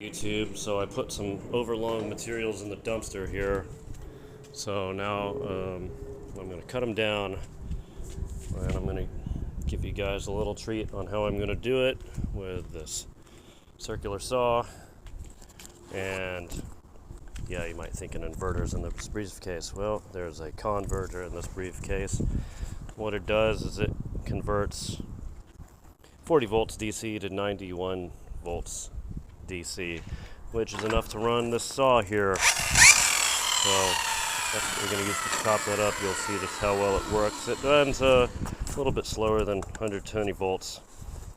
YouTube, so I put some overlong materials in the dumpster here. So now I'm going to cut them down, and I'm going to give you guys a little treat on how I'm going to do it with this circular saw. And yeah, you might think an inverter's in this briefcase. Well, there's a converter in this briefcase. What it does is it converts 40 volts DC to 91 volts DC, which is enough to run this saw here. So that's what we're going to use to chop that up. You'll see just how well it works. It runs a little bit slower than 120 volts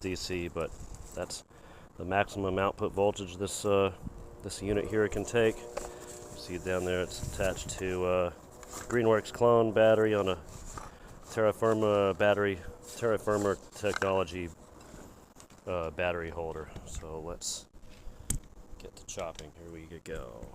DC, but that's the maximum output voltage this unit here can take. You see down there it's attached to Greenworks clone battery on a Terra-Firma technology battery holder. So let's get to chopping. Here we go.